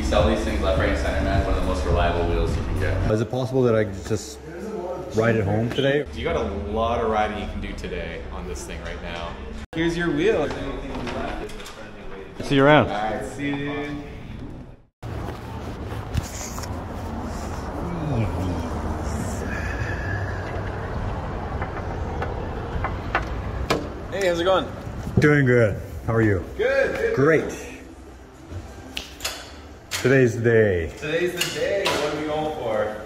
sell these things left, right, and center, man. One of the most reliable wheels you can get. Is it possible that I could just ride it home today? You got a lot of riding you can do today on this thing right now. Here's your wheel. See you around. Alright, see you, dude. Hey, how's it going? Doing good. How are you? Good. Great. Today's the day. Today's the day. What are we going for?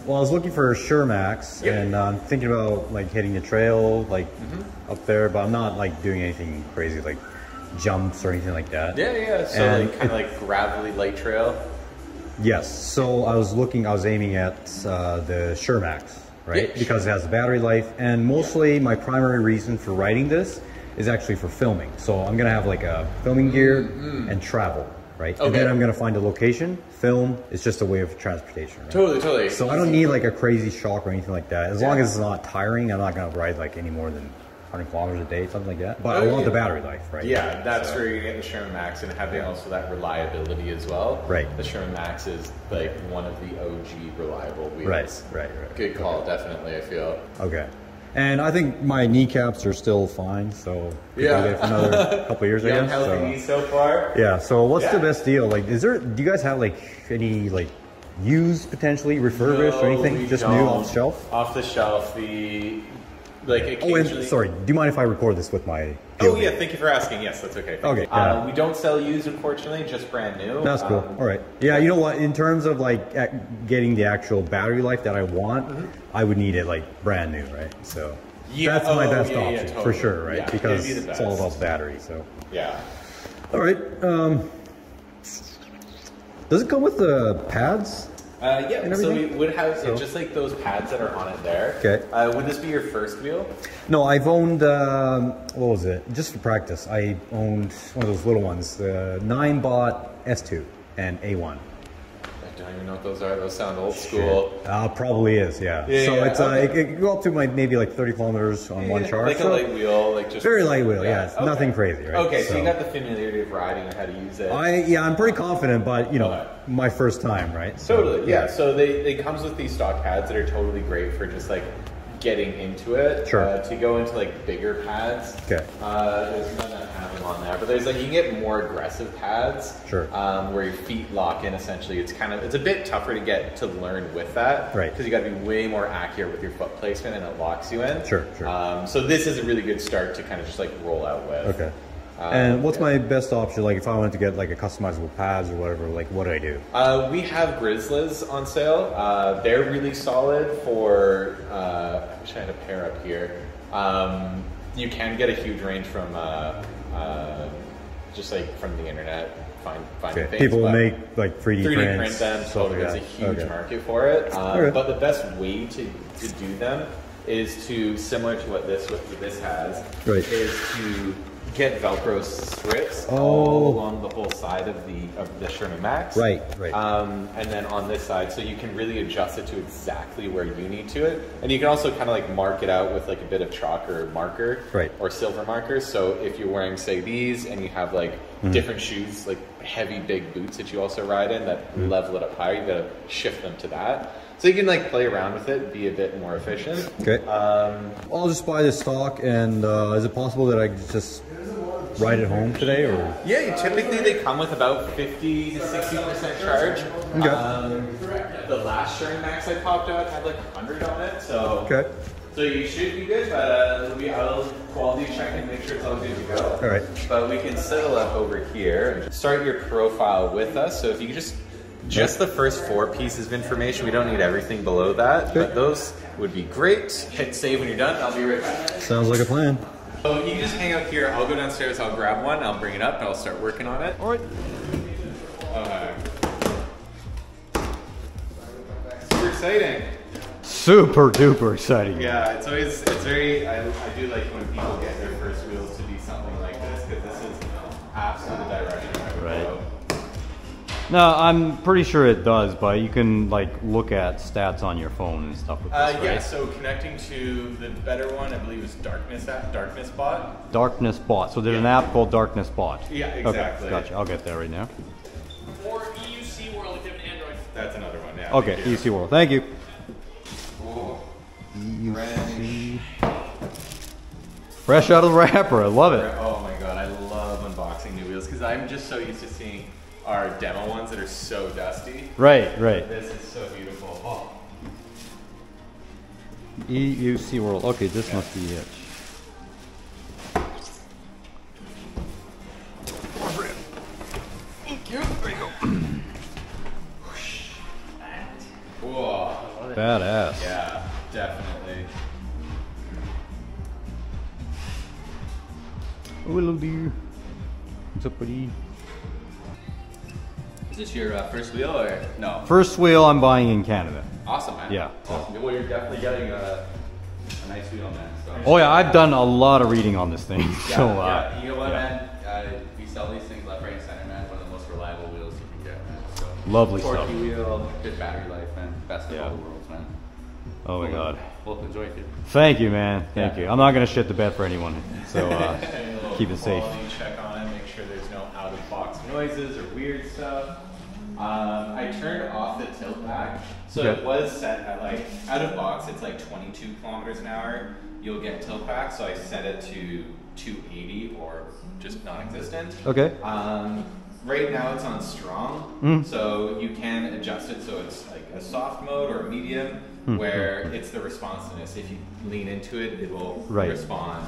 Well, I was looking for a Shermax, and I'm thinking about like hitting the trail, like up there, but I'm not like doing anything crazy, like jumps or anything like that. Yeah. So And like kind of like gravelly light trail. Yes. So I was aiming at the Shermax, right? Yeah, because it has battery life, and mostly my primary reason for riding this is actually for filming. So I'm gonna have like a filming gear and travel, right? Okay. And then I'm gonna find a location, film. It's just a way of transportation, right? Totally. So I don't need like a crazy shock or anything like that. As long as it's not tiring, I'm not gonna ride like any more than 100 kilometers a day, something like that. But I want the battery life, right? Yeah, that's where you get the Sherman Max and having also that reliability as well. Right. The Sherman Max is like one of the OG reliable wheels. Right. Good call, definitely, I feel. Okay. And I think my kneecaps are still fine, so could do that for another couple of years, I guess. Healthy knees so far. Yeah. So what's the best deal? Like, do you guys have like any like used, potentially refurbished or anything? Just new off the shelf? Off the shelf, like Oh, occasionally. and sorry. Do you mind if I record this with my? Oh yeah, thank you for asking. Yes, that's okay. Okay. We don't sell used, unfortunately, just brand new. That's cool. All right. Yeah, you know what? In terms of like getting the actual battery life that I want, I would need it like brand new, right? So that's my best option for sure, right? Yeah, because it'd be the it's all best. about battery. So Yeah. all right. Does it come with the pads? Yeah, so we everything? would have just like those pads that are on it there. Okay. Would this be your first wheel? No, I've owned, what was it? Just for practice, I owned one of those little ones, the 9-bot S2 and A1. I don't even know what those are. Those sound old school. Probably is, yeah. Yeah, so yeah, it's it can go up to maybe like 30 kilometers on one charge. Like a light wheel, like just very light wheel, yeah. It's nothing crazy, right? Okay, so you got the familiarity of riding and how to use it. I'm pretty confident, but you know, my first time, right? So, Totally, yeah. So they comes with these stock pads that are totally great for just like getting into it. Sure. To go into like bigger pads. Okay. There's none that have them on there, but there's like you can get more aggressive pads. Sure. Where your feet lock in. Essentially, it's a bit tougher to get to learn with that. Right. Because you got to be way more accurate with your foot placement, and it locks you in. Sure. So this is a really good start to kind of just like roll out with. Okay. And what's my best option? Like if I wanted to get like a customizable pads or whatever, like what do I do? We have Grizzlies on sale. They're really solid for, I wish I had a pair up here. You can get a huge range from, just like from the internet, finding things. People make like 3D print them, so like there's a that. huge market for it. Okay. But the best way to do them is to, similar to what this has, is to get Velcro strips all along the whole side of the Sherman Max. Right. And then on this side, so you can really adjust it to exactly where you need to it. And you can also kind of like mark it out with like a bit of chalk or marker, or silver markers. So if you're wearing, say, these, and you have like different shoes, like heavy big boots that you also ride in that level it up higher, you gotta shift them to that. So you can like play around with it, be a bit more efficient. Okay. I'll just buy this stock, and is it possible that I could just ride it home today, or? Yeah, typically they come with about 50 to 60% charge. Okay. The last Sherman Max I popped out had like 100 on it, so okay. So you should be good, but I'll quality check and make sure it's all good to go. All right. But we can settle up over here and start your profile with us. So if you could just the first 4 pieces of information. We don't need everything below that, but those would be great. Hit save when you're done. I'll be right back. Sounds like a plan. So you can just hang out here. I'll go downstairs. I'll grab one. I'll bring it up and I'll start working on it. All right. Super exciting. Super duper exciting. Yeah, it's very. I do like when people get their first wheels to be something like this, because this is absolutely the direction I would go. No, I'm pretty sure it does, but you can like look at stats on your phone and stuff with this, right? Yeah, so connecting to the better one, I believe is Darkness Bot. Darkness Bot. So there's an app called Darkness Bot. Yeah, exactly. Okay, gotcha. I'll get there right now. More easy. Yeah, okay, EUC World. Thank you. Cool. EUC. Fresh out of the wrapper. I love it. Oh my god, I love unboxing new wheels because I'm just so used to seeing our demo ones that are so dusty. Right. This is so beautiful. Oh. EUC World. Okay, this must be it. Thank you. There you go. Whoa. Badass. Yeah, definitely. Oh, hello dear. What's up, buddy? Is this your first wheel or no? First wheel I'm buying in Canada. Awesome, man. Yeah. Awesome. Well, you're definitely getting a nice wheel, man. So. Oh yeah, I've done a lot of reading on this thing. Yeah, So, yeah. You know what, man? We sell these things left, right, and center, man. One of the most reliable wheels you can get, man. So, lovely torquey stuff. wheel, good battery life, man. Best of all the worlds, man. Oh my god. We'll enjoy it, dude. Thank you, man. Thank you. I'm not gonna shit the bed for anyone. So keep it safe. Quality check on it, make sure there's no out of box noises or weird stuff. I turned off the tilt back, so it was set at like out of box. It's like 22 kilometers an hour. You'll get tilt back, so I set it to 280 or just non-existent. Okay. Right now it's on strong, so you can adjust it so it's like a soft mode or a medium, where it's the responsiveness. If you lean into it, it will respond.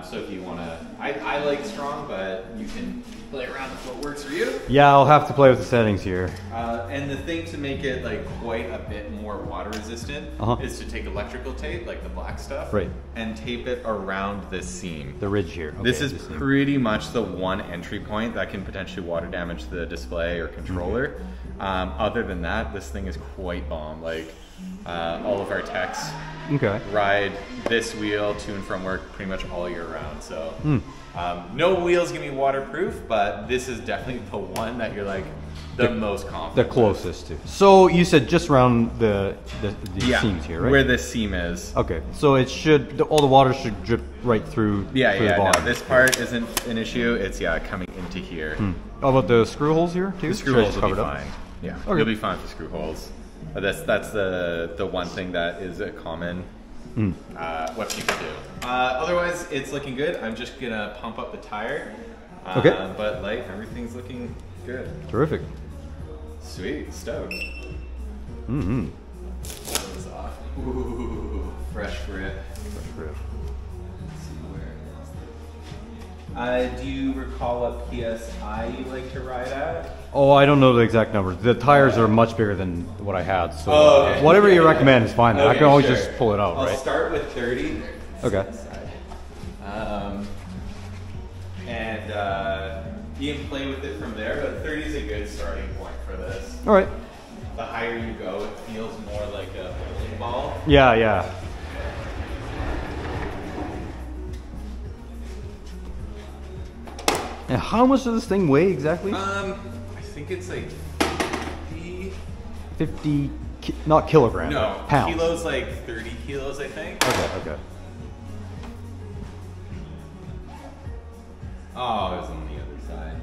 So if you want to, I like strong, but you can play around with what works for you. Yeah, I'll have to play with the settings here. And the thing to make it like quite a bit more water resistant is to take electrical tape, like the black stuff, and tape it around this seam. The ridge here. Okay, this is pretty much the one entry point that can potentially water damage the display or controller. Other than that, this thing is quite bomb. Like all of our techs ride this wheel to and from work pretty much all year round. So no wheel's gonna be waterproof, but this is definitely the one that you're like the most confident. The closest to. So you said just around the seams here, right? Where this seam is. Okay, so it should, all the water should drip right through. The bottom. No, this part isn't an issue. It's coming into here. How about the screw holes here too? The screw holes will be fine. Yeah, you'll be fine with the screw holes. That's the one thing that is a common what people do. Otherwise, it's looking good. I'm just gonna pump up the tire. But like everything's looking good. Terrific. Sweet, stoked. Mm-hmm. That was off. Ooh, fresh grip. Fresh grip. Let's see where it is. Do you recall what PSI you like to ride at? Oh, I don't know the exact numbers. The tires are much bigger than what I had, so whatever you recommend is fine. I can always just pull it out, I'll start with 30. Okay. You can play with it from there, but 30 is a good starting point for this. All right. The higher you go, it feels more like a bowling ball. Yeah. And how much does this thing weigh exactly? I think it's like 50, not kilograms. No, pounds. Kilos, like 30 kilos, I think. Okay. Oh, it's on the other side.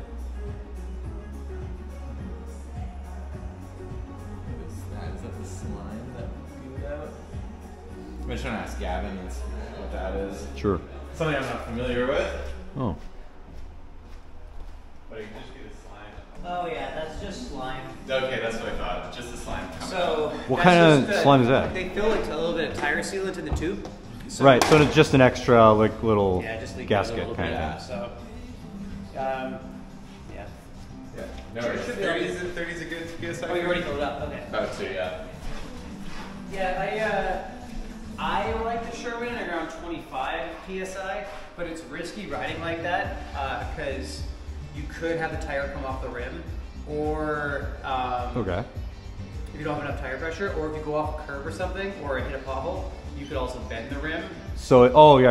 Is that the slime that we out? I'm just trying to ask Gavin what that is. Sure. Something I'm not familiar with. Oh. But you can just get a slime. Oh yeah, that's just slime. Okay, that's what I thought. Just the slime coming out. What kind of slime is that? They fill like a little bit of tire sealant in the tube. So it's just an extra like little gasket kind of thing. So, No, 30 is a good size. Oh, you already filled it up. Okay. About to, yeah. Yeah, I like the Sherman around 25 psi, but it's risky riding like that because you could have the tire come off the rim, or if you don't have enough tire pressure, or if you go off a curb or something, or hit a pothole, you could also bend the rim. So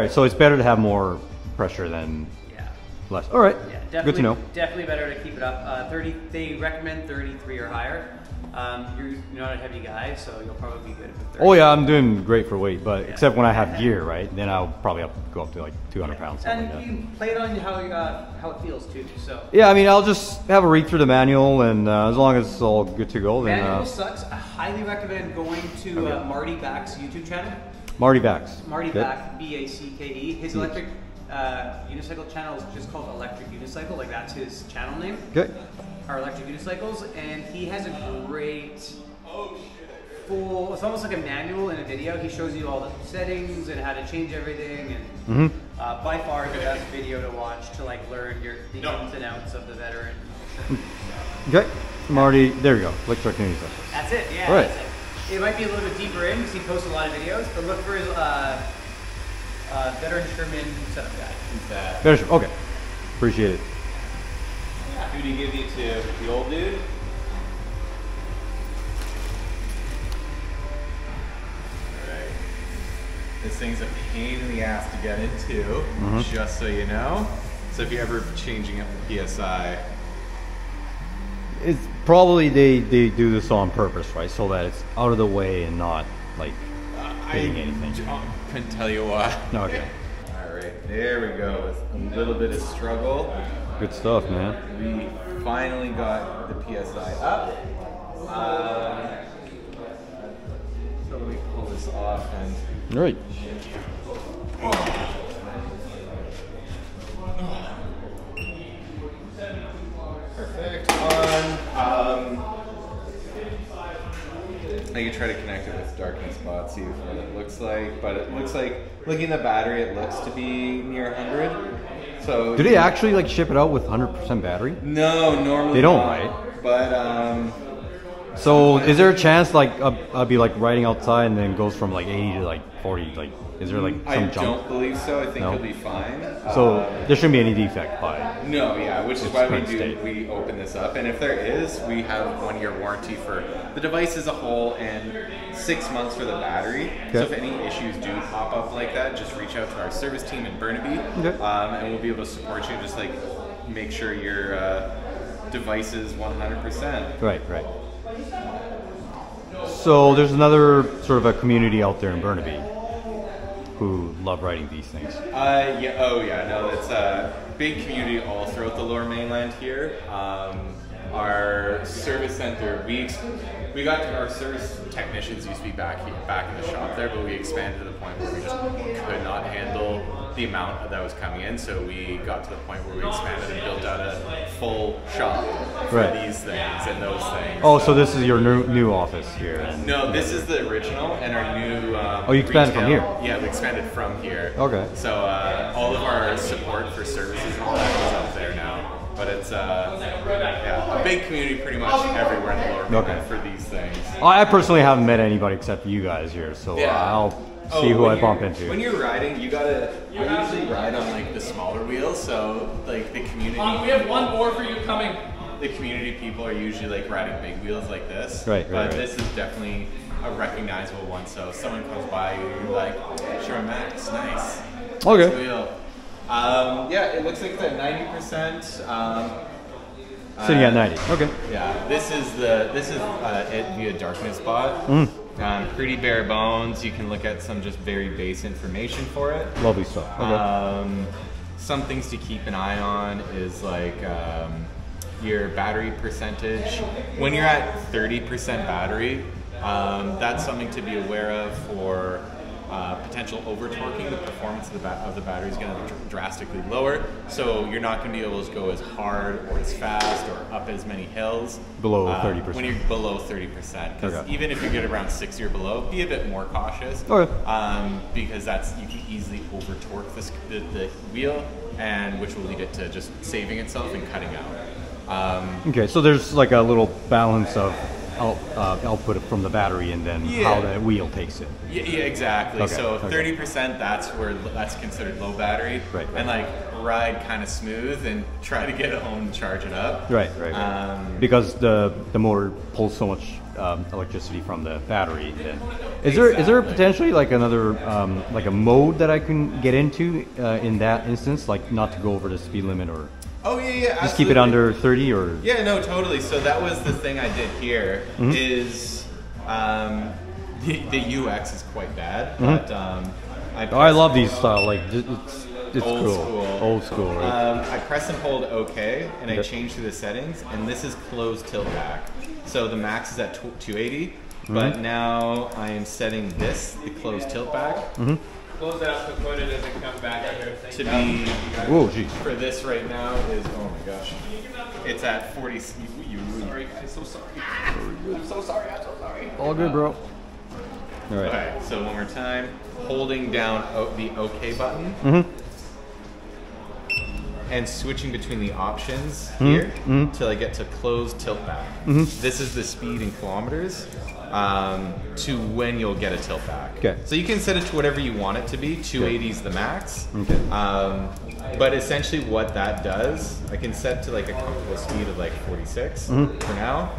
so it's better to have more pressure than. Less. All right. Yeah, definitely, good to know. Definitely better to keep it up. 30. They recommend 33 or higher. You're not a heavy guy, so you'll probably be good with 30. Oh yeah, I'm doing great for weight, but except when I have gear, right? Then I'll probably have to go up to like 200 pounds. And like you play it on how it feels too. So yeah, I mean, I'll just have a read through the manual, and as long as it's all good to go, then. Manual sucks. I highly recommend going to Marty Back's YouTube channel. Marty Backs. Marty Back, B-A-C-K-E. His electric unicycle channel is just called Electric Unicycle. Like that's his channel name. Okay. Our electric unicycles, and he has a great full. It's almost like a manual in a video. He shows you all the settings and how to change everything, and by far the best video to watch to like learn the ins and outs of the veteran. Okay, Marty. There you go. Electric unicycle. That's it. Yeah. All right. That's it. It might be a little bit deeper in because he posts a lot of videos, but look for his veteran Sherman setup guide. Better. Okay. Appreciate it. Who do you give you to? The old dude? Alright. This thing's a pain in the ass to get into, just so you know. So if you're ever changing up the PSI. It's probably they do this on purpose, right? So that it's out of the way and not like hitting anything. I couldn't tell you why. Okay. Alright, there we go. With a little bit of struggle. Good stuff, man. We finally got the PSI up. So let me pull this off and. All right. Perfect. I can try to connect it with darkness spot, see what it looks like. But it looks like, looking at the battery, it looks to be near 100. So do they actually like ship it out with 100% battery? No, normally they don't, not. right? But so is there a chance like I'll be like riding outside and then goes from like 80 to like 40? Like, is there like some jump? I don't believe so. I think it'll be fine. So there shouldn't be any defect by. No, yeah, which is why we open this up, and if there is, we have a 1-year warranty for the device as a whole and 6 months for the battery. Okay. So if any issues do pop up like that, just reach out to our service team in Burnaby, and we'll be able to support you. Just like make sure your device is 100%. Right. So there's another sort of a community out there in Burnaby who love riding these things. That's a big community all throughout the Lower Mainland here. Our service center, we got to our service technicians used to be back in the shop there, but we expanded to the point where we just could not handle the amount that was coming in, so we got to the point where we expanded and built out a full shop for these things and those things. Oh, so this is your new office here? No, this is the original and our new you expanded from here? Yeah, we expanded from here. Okay. So all of our support for services and all that is up there now. But it's a big community pretty much everywhere in the Lower Mainland for these things. I personally haven't met anybody except you guys here, so I'll see who I bump into. When you're riding, I usually ride on like the smaller wheels, so like the community. We have one more for you coming. The community people are usually like riding big wheels like this. Right. This is definitely a recognizable one, so if someone comes by, you're like, sure, Max, nice. Okay. Nice wheel. It looks like it's at 90%. Sitting at 90. Okay. Yeah, this is it via darkness spot. Pretty bare bones. You can look at some just very base information for it. Lovely stuff. Okay. Some things to keep an eye on is like your battery percentage. When you're at 30% battery, that's something to be aware of for potential over-torquing. The performance of the battery is going to be drastically lower, so you're not going to be able to go as hard or as fast or up as many hills below 30%. When you're below 30%, because even if you get around 60 or below, be a bit more cautious. Because you can easily over-torque the wheel, and which will lead it to just saving itself and cutting out. Okay, so there's like a little balance of output from the battery and then how the wheel takes it. Yeah, exactly. Okay. So 30%, that's considered low battery. Right. And like ride kind of smooth and try to get it home and charge it up. Right. Because the motor pulls so much electricity from the battery. Is there potentially like another like a mode that I can get into in that instance, like not to go over the speed limit or? Oh yeah, just keep it under 30 or? Yeah, no, totally. So that was the thing I did here. Is the UX is quite bad, but I love these style, like it's old cool. school. Old school, right? I press and hold OK, and I change through the settings, and this is closed tilt back. So the max is at 280, but now I am setting this, the closed tilt back. Close it out so quota doesn't come back under thing. To be, whoa, geez. for this right now is, oh my gosh, it's at 40. Sorry, guys, so sorry. I'm so sorry, I'm so sorry. All good, bro. All right. Okay, so one more time, holding down the OK button. And switching between the options here till I get to close tilt back. This is the speed in kilometers to when you'll get a tilt back. Okay. So you can set it to whatever you want it to be. 280 is the max. Okay. But essentially what that does, I can set to like a comfortable speed of like 46 for now.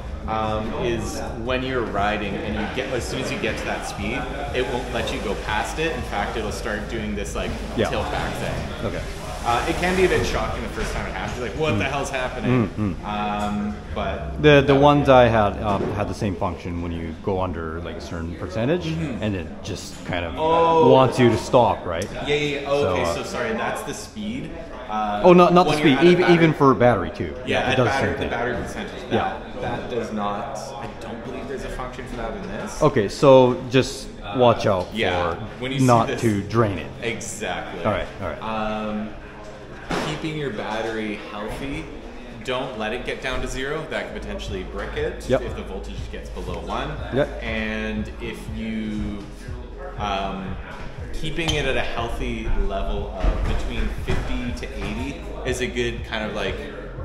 Is when you're riding and you get, as soon as you get to that speed, it won't let you go past it. In fact, it'll start doing this like tilt back thing. Okay. It can be a bit shocking the first time it happens. You're like, what the hell's happening? But the ones I had the same function when you go under like a certain percentage, and it just kind of wants you to stop, right? Yeah. Oh, okay, so sorry, that's the speed. Not the speed, even for battery too. Yeah, it does the battery percentage. That does not. I don't believe there's a function for that in this. Okay, so just watch out for when you not see this, to drain it. Exactly. All right. Keeping your battery healthy, don't let it get down to 0. That could potentially brick it if the voltage gets below 1. And if you keeping it at a healthy level of between 50 to 80 is a good kind of like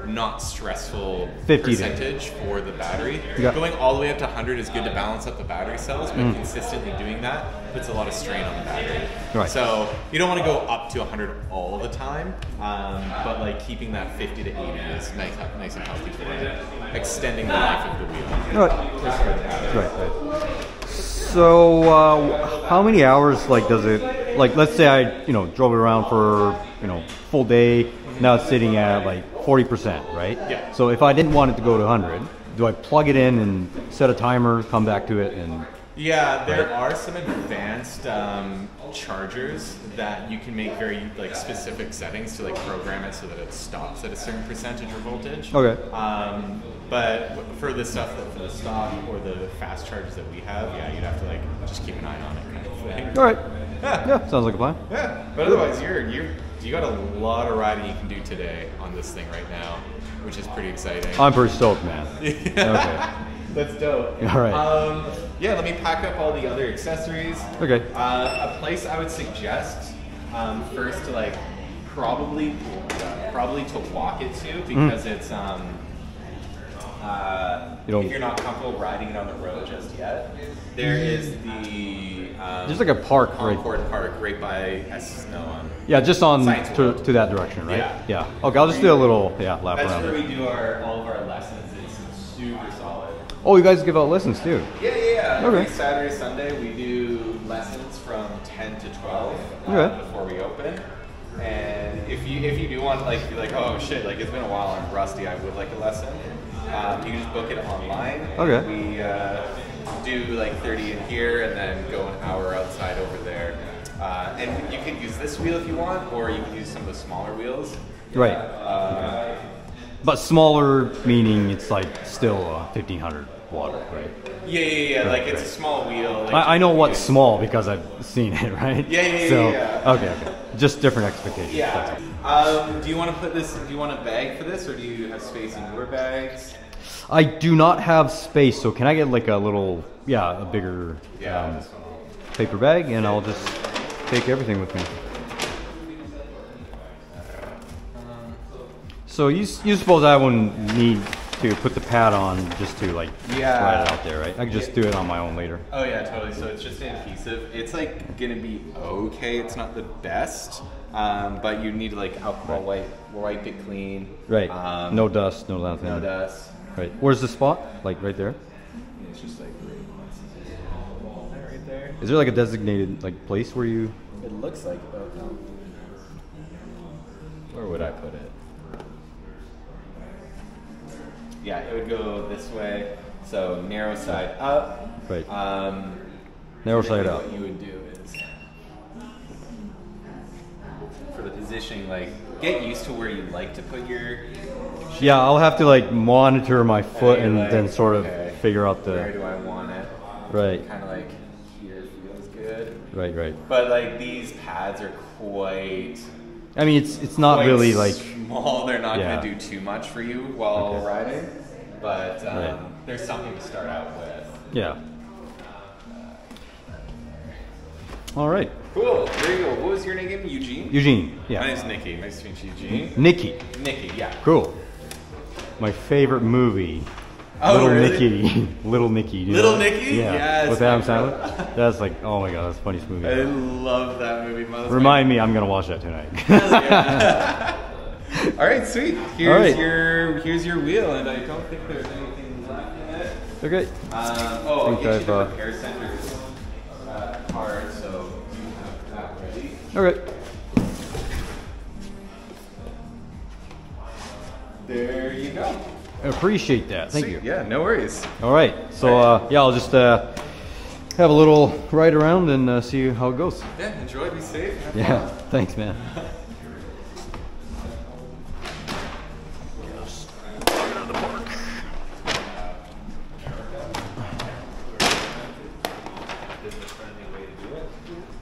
not stressful percentage for the battery. Going all the way up to 100 is good to balance up the battery cells, but consistently doing that puts a lot of strain on the battery. So you don't want to go up to 100 all the time, but like keeping that 50 to 80 is nice and healthy for it, extending the life of the wheel. Right. So how many hours like does it, like let's say I drove it around for full day, now it's sitting at like 40%, right? Yeah. So if I didn't want it to go to 100, do I plug it in and set a timer, come back to it and... Yeah, there are some advanced chargers that you can make very like specific settings to like program it so that it stops at a certain percentage of voltage. Okay. But for the stuff for the stock or the fast chargers that we have, you'd have to like just keep an eye on it kind of thing. All right. Yeah, sounds like a plan. Yeah, but otherwise you got a lot of riding you can do today on this thing right now, which is pretty exciting. I'm pretty stoked, man. Okay. That's dope. All right. Let me pack up all the other accessories. Okay. A place I would suggest first to like probably to walk it to because it's if you're not comfortable riding it on the road just yet, there is the there's like a park Concord Park right by yeah, just on to that direction, right? Yeah. Okay, I'll just do a little lap around. That's where we do all of our lessons. It's super solid. Oh, you guys give out lessons too? Yeah. Okay. Every Saturday, Sunday, we do lessons from 10 to 12 before we open. And if you do want to be like, oh shit, like it's been a while, I'm rusty, I would like a lesson. You can just book it online. Okay. We do like 30 in here and then go an hour outside over there. And you can use this wheel if you want, or you can use some of the smaller wheels. Right. But smaller meaning it's like still 1500 watt, right? Yeah. Like it's a small wheel. Like I know what's small because I've seen it, right? Yeah. Okay. Just different expectations. Yeah. Do you want to do you want a bag for this, or do you have space in your bags? I do not have space, so can I get like a little, a bigger paper bag, and I'll just take everything with me. So you suppose I wouldn't need to put the pad on just to like slide it out there, right? I can just do it on my own later. Oh yeah, totally. So it's just adhesive. It's like gonna be okay. It's not the best, but you need to like alcohol wipe it clean. Right. No dust, no nothing. No dust. Right. Where's the spot? Like right there? it's just like right there. Is there like a designated like place where you? It looks like. Oh no. Where would I put it? Yeah, it would go this way. So narrow side up. Right. Narrow side up. What you would do is for the positioning, like get used to where you like to put your. Yeah, I'll have to like monitor my foot and like, then sort of okay, figure out the. Where do I want it? Right. Kind of like here feels good. Right. Right. But like these pads are quite. I mean, it's not really like small. They're not going to do too much for you while riding, but there's something to start out with. Yeah. All right. Cool. There you go. What was your name? Eugene? Eugene. Yeah. My name's Nikki. Nice to meet you, Eugene. Nikki. Nikki, yeah. Cool. My favorite movie. Oh, Little really? Nicky. Little Nicky. You Little know? Nicky? Yeah. Yes. With Adam Sandler. That's like, oh my god, that's the funniest movie. I love that movie. Remind me, I'm gonna watch that tonight. All right, sweet. Here's your wheel, and I don't think there's anything left in it. Okay. I'll get you the repair center's card, so you have that ready. Okay. There you go. Appreciate that. Thank you. Yeah, no worries. All right. So yeah, I'll just have a little ride around and see how it goes. Yeah, enjoy. Be safe. Yeah. Thanks, man.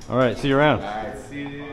All right. See you around. All right. See you.